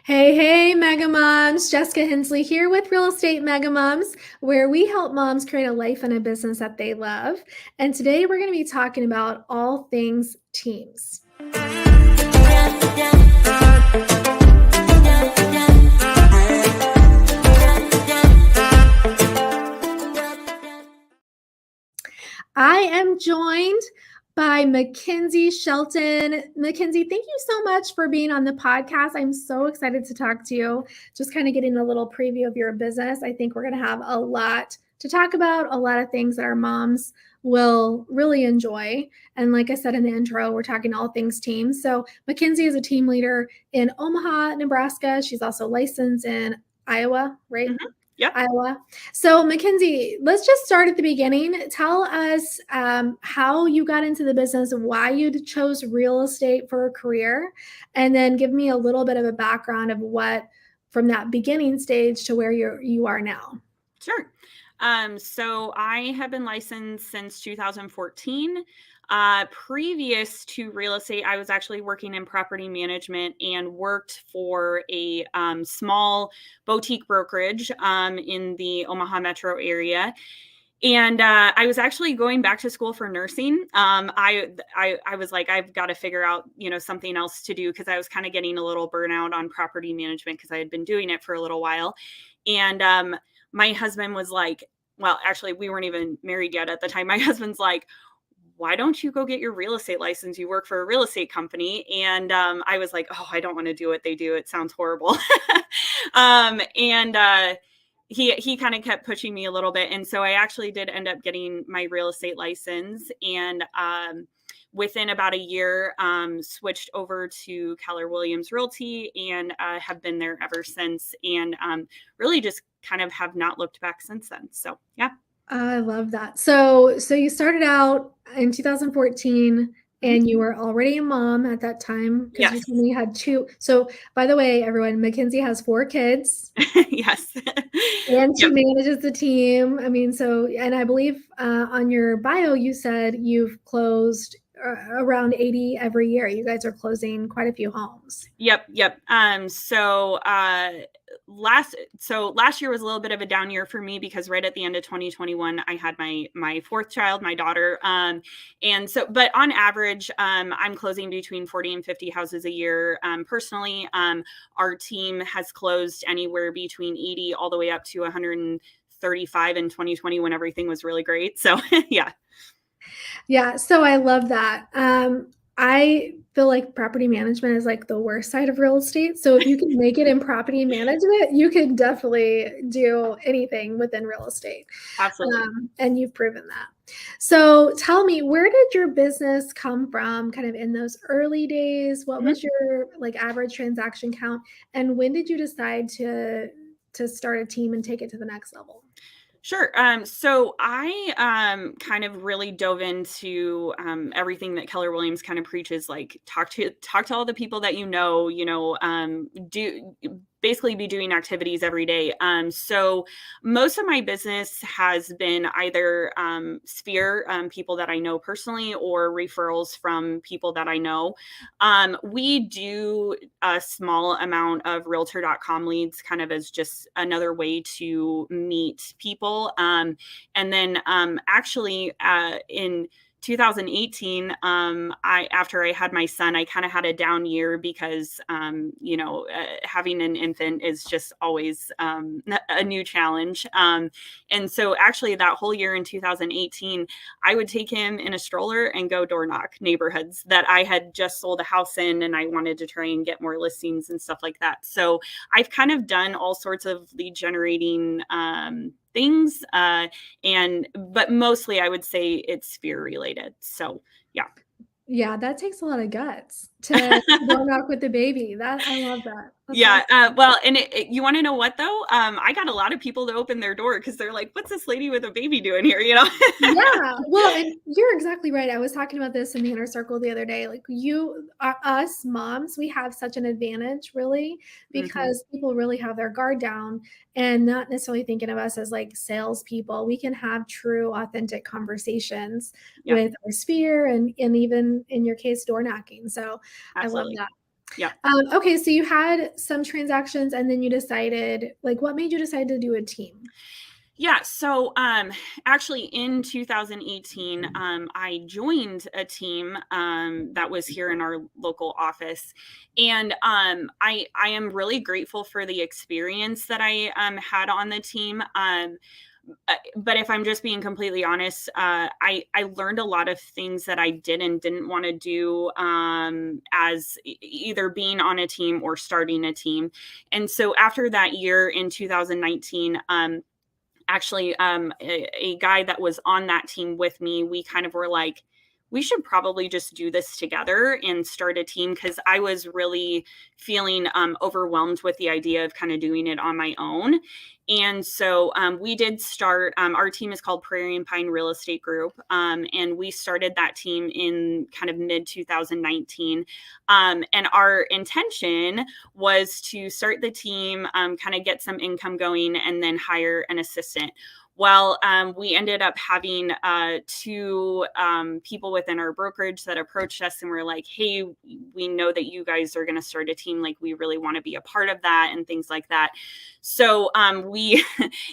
Hey, Mega Moms. Jessica Hensley here with Real Estate Mega Moms, where we help moms create a life and a business that they love. And today we're going to be talking about all things teams. I am joined by MacKenzie Shelton. MacKenzie, thank you so much for being on the podcast. I'm so excited to talk to you. Just kind of getting a little preview of your business. I think we're going to have a lot to talk about, a lot of things that our moms will really enjoy. And like I said in the intro, we're talking all things teams. So MacKenzie is a team leader in Omaha, Nebraska. She's also licensed in Iowa, right? Mm-hmm. Yep. Iowa. So MacKenzie, let's just start at the beginning. Tell us how you got into the business, why you chose real estate for a career, and then give me a little bit of a background of what from that beginning stage to where you are now. Sure. So I have been licensed since 2014. Previous to real estate, I was actually working in property management and worked for a small boutique brokerage in the Omaha metro area. And I was actually going back to school for nursing. I was like, I've got to figure out, something else to do because I was kind of getting a little burnout on property management because I had been doing it for a little while. And my husband was like, well, actually, we weren't even married yet at the time. My husband's like, why don't you go get your real estate license? You work for a real estate company. And I was like, oh, I don't want to do what they do. It sounds horrible. He kind of kept pushing me a little bit. And so I actually did end up getting my real estate license. And within about a year, switched over to Keller Williams Realty and have been there ever since. And really just kind of have not looked back since then. So, yeah. I love that. So you started out in 2014 and you were already a mom at that time because you told me you had two. So by the way, everyone, MacKenzie has 4 kids. Yes. And she manages the team. I mean, and I believe on your bio, you said you've closed around 80 every year. You guys are closing quite a few homes. Yep. So last year was a little bit of a down year for me because right at the end of 2021, I had my 4th child, my daughter. But on average, I'm closing between 40 and 50 houses a year. Personally, our team has closed anywhere between 80 all the way up to 135 in 2020 when everything was really great. So yeah. Yeah. So I love that. I feel like property management is like the worst side of real estate. So if you can make it in property management, you can definitely do anything within real estate. Absolutely. And you've proven that. So tell me, where did your business come from kind of in those early days? What was your average transaction count? And when did you decide to start a team and take it to the next level? Sure. So I kind of really dove into everything that Keller Williams kind of preaches, like talk to all the people that basically be doing activities every day. So most of my business has been either Sphere, people that I know personally, or referrals from people that I know. We do a small amount of Realtor.com leads kind of as just another way to meet people. And then actually in 2018, after I had my son, I kind of had a down year because, having an infant is just always a new challenge. And so actually that whole year in 2018, I would take him in a stroller and go door knock neighborhoods that I had just sold a house in, and I wanted to try and get more listings and stuff like that. So I've kind of done all sorts of lead generating things, but mostly I would say it's Sphere related. So yeah, that takes a lot of guts to go knock with the baby. I love that. That's awesome. Well, and you want to know what though? I got a lot of people to open their door because they're like, "What's this lady with a baby doing here?" Yeah. Well, and you're exactly right. I was talking about this in the inner circle the other day. Like us moms, we have such an advantage, really, because people really have their guard down and not necessarily thinking of us as like salespeople. We can have true, authentic conversations with our Sphere and even in your case, door knocking. So Absolutely. I love that. Yeah. Okay, so you had some transactions and then you decided, like, what made you decide to do a team? Yeah, so actually in 2018, I joined a team that was here in our local office, and I am really grateful for the experience that I had on the team. But if I'm just being completely honest, I learned a lot of things that I did and didn't want to do as either being on a team or starting a team. And so after that year in 2019, actually a guy that was on that team with me, we kind of were like, we should probably just do this together and start a team, because I was really feeling overwhelmed with the idea of kind of doing it on my own. And so we did start, our team is called Prairie and Pine Real Estate Group. And we started that team in kind of mid 2019. And our intention was to start the team, kind of get some income going, and then hire an assistant. Well, we ended up having two people within our brokerage that approached us and were like, hey, we know that you guys are going to start a team. Like, we really want to be a part of that and things like that. So we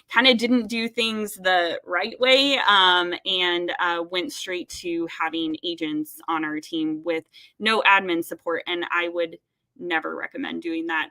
kind of didn't do things the right way, and went straight to having agents on our team with no admin support. And I would never recommend doing that.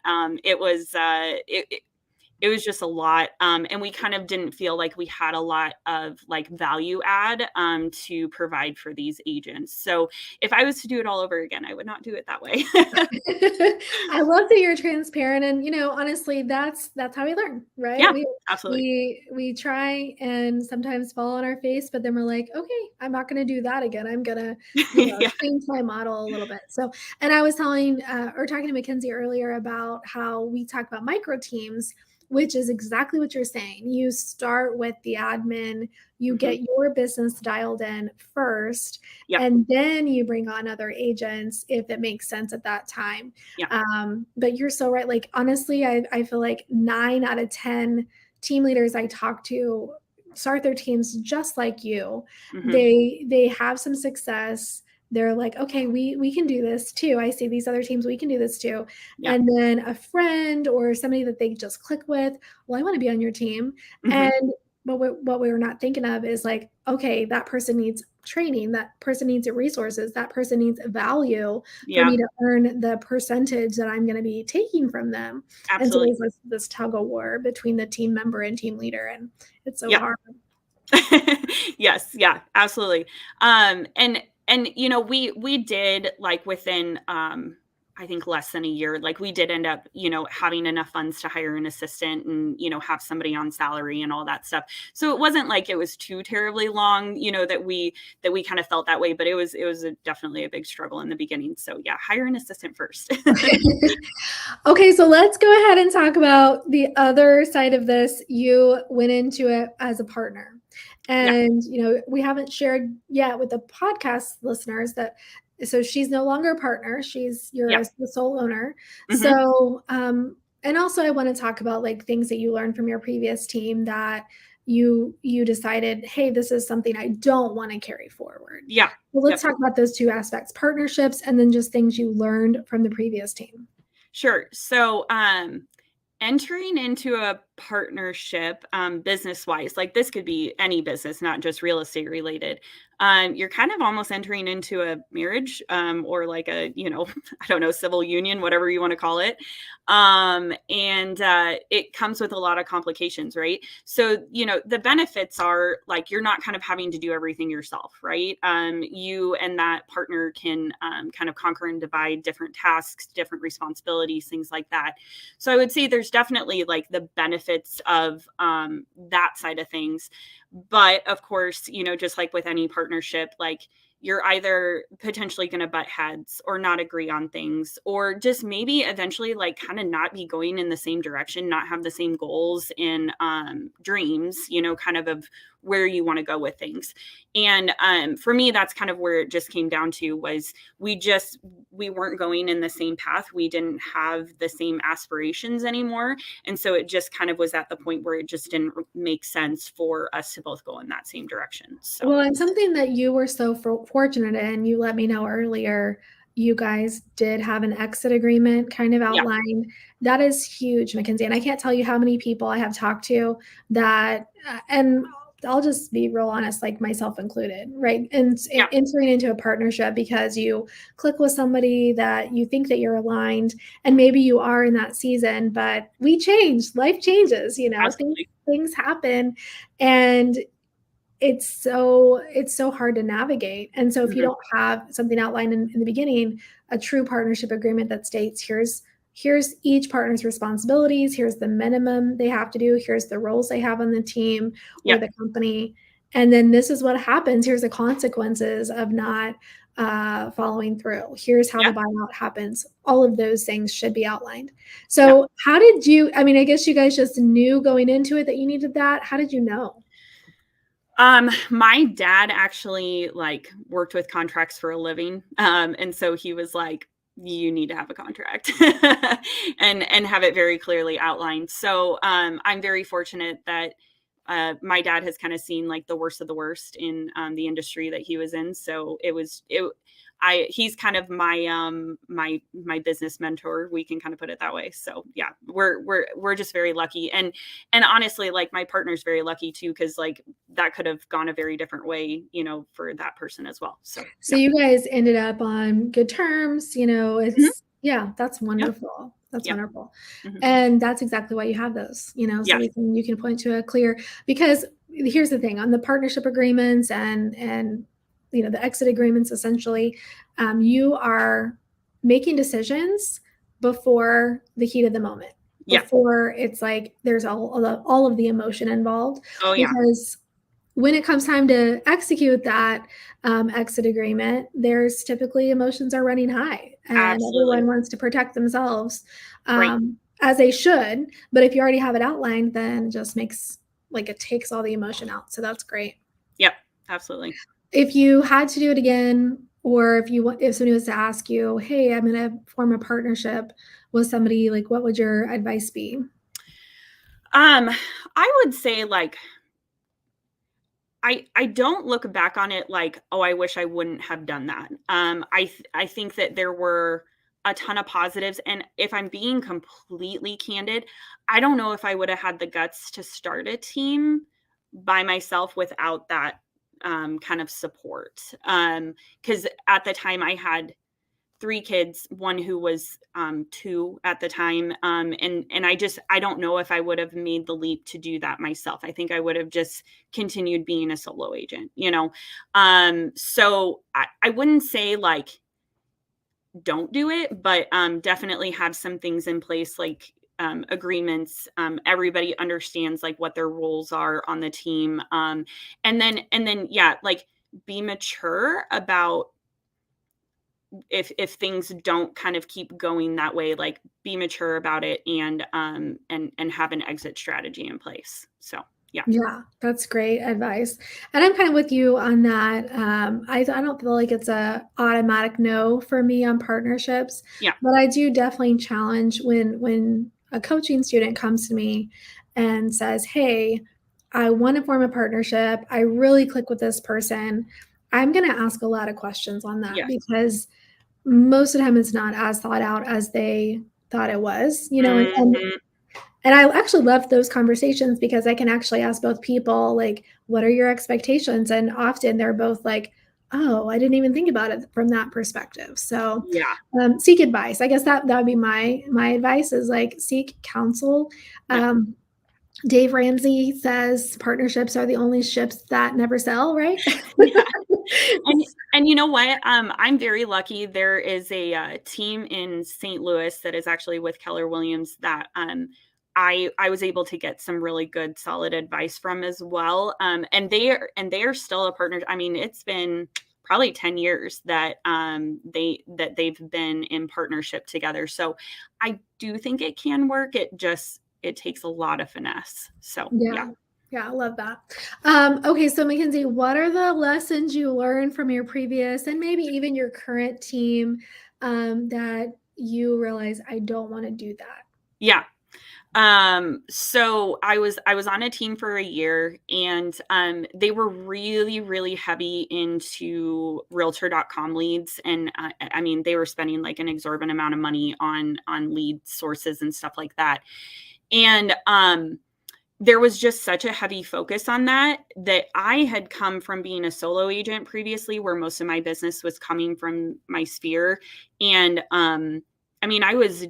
It was just a lot. And we kind of didn't feel like we had a lot of like value add to provide for these agents. So if I was to do it all over again, I would not do it that way. I love that you're transparent, and honestly, that's how we learn, right? Yeah, We absolutely. we try and sometimes fall on our face, but then we're like, okay, I'm not going to do that again. I'm gonna, Yeah. change my model a little bit. So, and I was telling or talking to MacKenzie earlier about how we talk about micro teams, which is exactly what you're saying. You start with the admin, you Hmm. get your business dialed in first, Yep. and then you bring on other agents if it makes sense at that time. Yeah. But you're so right. Like, honestly, I feel like 9 out of 10 team leaders I talk to start their teams just like you. Hmm. They have some success. They're like, okay, we can do this too. I see these other teams, we can do this too. Yeah. And then a friend or somebody that they just click with, well, I want to be on your team. Hmm. And but what we were not thinking of is like, okay, that person needs training, that person needs resources, that person needs value for Yeah. me to earn the percentage that I'm going to be taking from them. And so Absolutely. there's this tug of war between the team member and team leader, and it's so Yeah. hard. Yes. Yeah, absolutely. And we did, like, within I think less than a year, like, we did end up, having enough funds to hire an assistant and, have somebody on salary and all that stuff. So it wasn't like it was too terribly long, that we kind of felt that way, but it was definitely a big struggle in the beginning. So yeah, hire an assistant first. Okay, so let's go ahead and talk about the other side of this. You went into it as a partner. Yeah. And, we haven't shared yet with the podcast listeners that so she's no longer a partner. You're Yeah. the sole owner. Hmm. So, and also I want to talk about like things that you learned from your previous team that you decided, hey, this is something I don't want to carry forward. Yeah. Well, let's Yep. talk about those two aspects, partnerships and then just things you learned from the previous team. Sure. So, entering into a partnership, business wise, like, this could be any business, not just real estate related. You're kind of almost entering into a marriage, or like a, I don't know, civil union, whatever you want to call it. And it comes with a lot of complications, right? So, the benefits are like, you're not kind of having to do everything yourself, right? You and that partner can kind of conquer and divide different tasks, different responsibilities, things like that. So I would say there's definitely like the benefits of that side of things. But of course, just like with any partnership, like, you're either potentially going to butt heads or not agree on things, or just maybe eventually like kind of not be going in the same direction, not have the same goals and dreams, kind of where you want to go with things. And for me, that's kind of where it just came down to, was we weren't going in the same path. We didn't have the same aspirations anymore. And so it just kind of was at the point where it just didn't make sense for us to both go in that same direction. So Well, and something that you were so fortunate in, you let me know earlier, you guys did have an exit agreement kind of Yeah. outlined. That is huge, MacKenzie. And I can't tell you how many people I have talked to that, and I'll just be real honest, like myself included, right? And Yeah. entering into a partnership because you click with somebody that you think that you're aligned, and maybe you are in that season, but we change, life changes, Absolutely. things happen. And it's so hard to navigate. And so if you Mhm. don't have something outlined in the beginning, a true partnership agreement that states here's each partner's responsibilities, here's the minimum they have to do, here's the roles they have on the team or Yep. the company, and then this is what happens, here's the consequences of not following through, here's how the Yep. buyout happens. All of those things should be outlined. Yep. So how did you, I mean, I guess you guys just knew going into it that you needed that. How did you know? My dad actually like worked with contracts for a living. And so he was like, you need to have a contract and have it very clearly outlined. So I'm very fortunate that my dad has kind of seen like the worst of the worst in the industry that he was in. So he's kind of my business mentor. We can kind of put it that way. So yeah, we're just very lucky. And honestly, like my partner's very lucky too, because like that could have gone a very different way, for that person as well. So So yeah. you guys ended up on good terms, Mhm. yeah, that's Yep. wonderful. That's Yep. wonderful. Hmm. And that's exactly why you have those, so Yes. you can point to a clear, because here's the thing on the partnership agreements and the exit agreements, essentially, you are making decisions before the heat of the moment, Yeah. before it's like there's all of the emotion involved, Oh yeah. because when it comes time to execute that exit agreement, there's typically emotions are running high, and Absolutely. everyone wants to protect themselves, Right. as they should. But if you already have it outlined, then it just makes like it takes all the emotion out. So that's great. Yep. Absolutely. If you had to do it again, or if somebody was to ask you, "Hey, I'm going to form a partnership with somebody," like what would your advice be? I would say like I don't look back on it like, oh, I wish I wouldn't have done that. I think that there were a ton of positives, and if I'm being completely candid, I don't know if I would have had the guts to start a team by myself without that kind of support. Because at the time I had 3 kids, one who was 2 at the time, and I don't know if I would have made the leap to do that myself. I think I would have just continued being a solo agent, you know? So I wouldn't say, like, don't do it, but, definitely have some things in place, like, agreements, everybody understands, like, what their roles are on the team, and then, yeah, like, be mature about if things don't kind of keep going that way, like be mature about it and have an exit strategy in place. So yeah. Yeah, that's great advice. And I'm kind of with you on that. I don't feel like it's a automatic no for me on partnerships, Yeah. but I do definitely challenge when a coaching student comes to me and says, "Hey, I want to form a partnership. I really click with this person." I'm going to ask a lot of questions on that, Yes. because most of the time it's not as thought out as they thought it was, and Mhm. I actually love those conversations because I can actually ask both people, like, what are your expectations? And often they're both like, oh, I didn't even think about it from that perspective. So Yeah. seek advice. I guess that would be my advice, is like seek counsel. Yeah. Um, Dave Ramsey says partnerships are the only ships that never sail, right? Yeah. And you know what? I'm very lucky. There is a team in St. Louis that is actually with Keller Williams that I was able to get some really good solid advice from as well. And they are still a partner. I mean, it's been probably 10 years that they've been in partnership together. So I do think it can work. It takes a lot of finesse. So yeah. Yeah. Yeah, I love that. Okay, so MacKenzie, what are the lessons you learned from your previous and maybe even your current team, that you realize I don't want to do that? Yeah. So I was on a team for a year, and they were really, really heavy into Realtor.com leads. And I mean, they were spending like an exorbitant amount of money on lead sources and stuff like that. And there was just such a heavy focus on that I had come from being a solo agent previously, where most of my business was coming from my sphere. And I mean, I was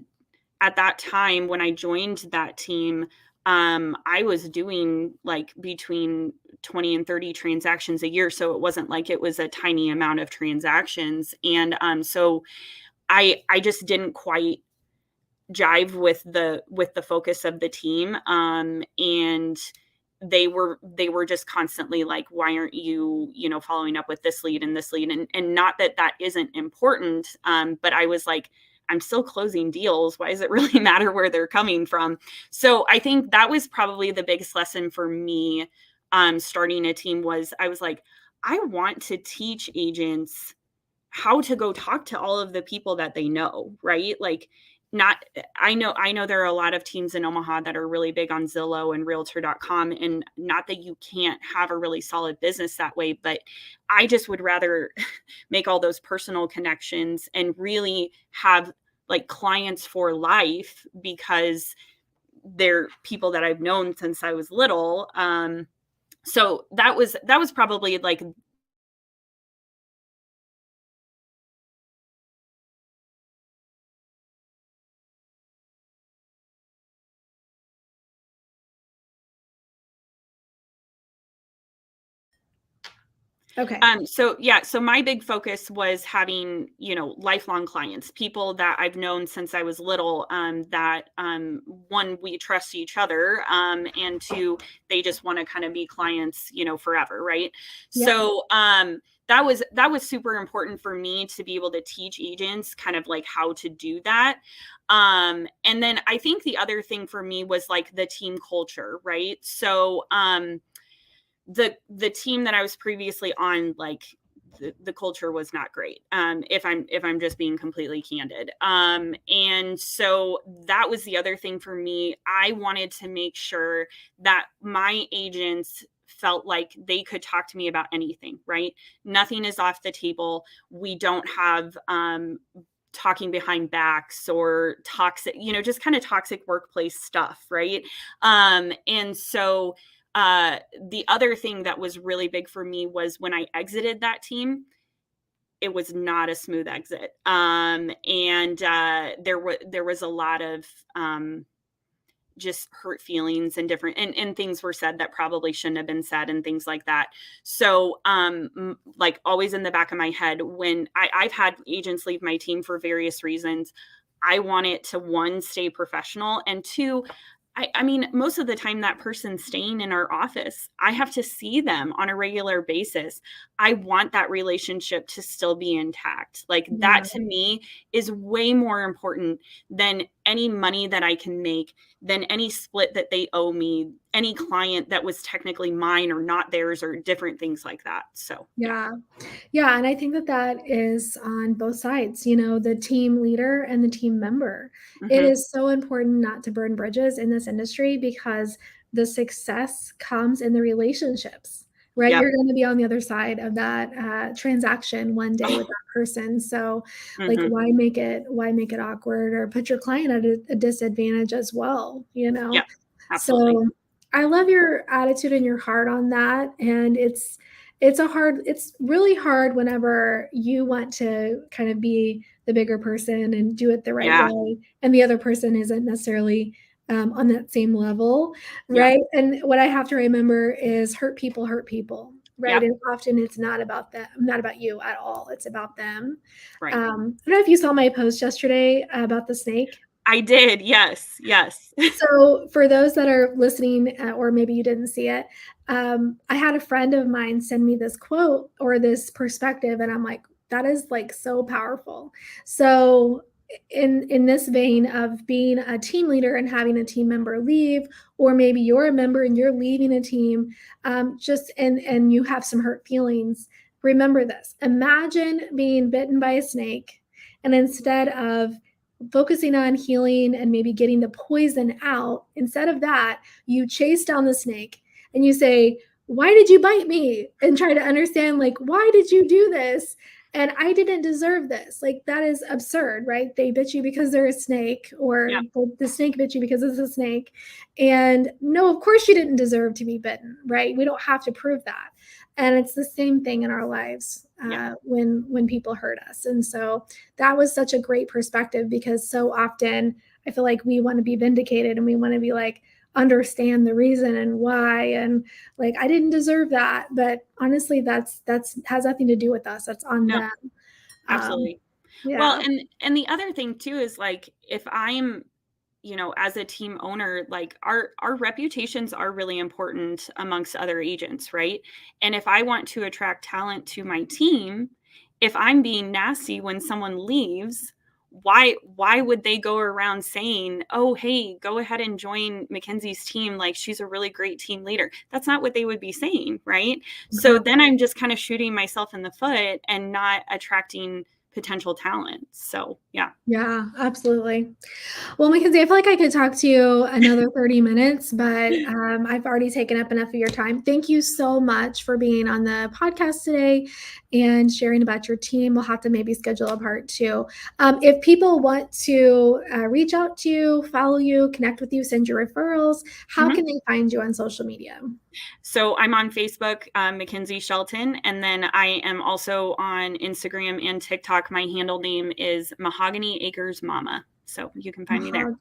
at that time when I joined that team, I was doing like between 20 and 30 transactions a year. So it wasn't like it was a tiny amount of transactions. And so I just didn't quite jive with the focus of the team. And they were just constantly like, why aren't you, following up with this lead and this lead? And not that that isn't important. But I was like, I'm still closing deals. Why does it really matter where they're coming from? So I think that was probably the biggest lesson for me, starting a team. Was I was like, I want to teach agents how to go talk to all of the people that they know, right? Like, not I know there are a lot of teams in Omaha that are really big on Zillow and Realtor.com, and not that you can't have a really solid business that way, but I just would rather make all those personal connections and really have like clients for life, because they're people that I've known since I was little. So that was probably like. Okay. So my big focus was having, lifelong clients, people that I've known since I was little, that, one, we trust each other, and two, they just want to kind of be clients, forever. Right. Yeah. So, that was super important for me to be able to teach agents kind of like how to do that. And then I think the other thing for me was like the team culture. Right. So, the team that I was previously on, like the culture was not great. If I'm just being completely candid. And so that was the other thing for me. I wanted to make sure that my agents felt like they could talk to me about anything, right? Nothing is off the table. We don't have talking behind backs or toxic, just kind of toxic workplace stuff, right? And so the other thing that was really big for me was when I exited that team, it was not a smooth exit. And there was a lot of just hurt feelings and different, and things were said that probably shouldn't have been said and things like that. So like always in the back of my head, when I've had agents leave my team for various reasons, I want it to, one, stay professional, and two, I mean, most of the time that person's staying in our office, I have to see them on a regular basis. I want that relationship to still be intact. Like that Yeah. to me is way more important than any money that I can make, than any split that they owe me, any client that was technically mine or not theirs, or different things like that. So, Yeah. Yeah. And I think that that is on both sides, the team leader and the team member. It Mm-hmm. is so important not to burn bridges in this industry, because the success comes in the relationships, right? Yep. You're going to be on the other side of that transaction one day with Oh, that person. So like, mm-hmm. why make it awkward or put your client at a disadvantage as well, Yep. Absolutely. So I love your attitude and your heart on that. And it's really hard whenever you want to kind of be the bigger person and do it the right Yeah. way, and the other person isn't necessarily on that same level, Yep. right? And what I have to remember is hurt people, right? Yep. And often it's not about them, not about you at all. It's about them. Right. I don't know if you saw my post yesterday about the snake. I did. Yes. Yes. So, for those that are listening, or maybe you didn't see it, I had a friend of mine send me this quote or this perspective, and I'm like, that is like so powerful. So, in this vein of being a team leader and having a team member leave, or maybe you're a member and you're leaving a team, just and you have some hurt feelings. Remember this: imagine being bitten by a snake, and instead of focusing on healing and maybe getting the poison out, instead of that, you chase down the snake and you say, why did you bite me? And try to understand, like, why did you do this? And I didn't deserve this. Like, that is absurd, right? They bit you because they're a snake, or the snake bit you because it's a snake. And no, of course you didn't deserve to be bitten, right? We don't have to prove that. And it's the same thing in our lives when people hurt us. And so that was such a great perspective, because so often I feel like we want to be vindicated and we want to be like, understand the reason and why, and like, I didn't deserve that. But honestly, that's has nothing to do with us. That's on them. Absolutely. Well, and the other thing too is, like, if I'm, as a team owner, like, our reputations are really important amongst other agents, right? And if I want to attract talent to my team, if I'm being nasty when someone leaves, why would they go around saying, oh, hey, go ahead and join MacKenzie's team, like, she's a really great team leader? That's not what they would be saying, right? So then I'm just kind of shooting myself in the foot and not attracting potential talent. So yeah, absolutely. Well, MacKenzie, I feel like I could talk to you another 30 minutes, but I've already taken up enough of your time. Thank you so much for being on the podcast today and sharing about your team. We'll have to maybe schedule a part two. If people want to reach out to you, follow you, connect with you, send you referrals, how can they find you on social media? So I'm on Facebook, MacKenzie Shelton, and then I am also on Instagram and TikTok. My handle name is Mahogany Acres Mama. So you can find me there.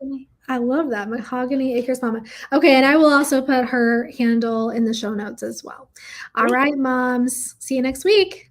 I love that. Mahogany Acres Mama. Okay. And I will also put her handle in the show notes as well. All right, moms. See you next week.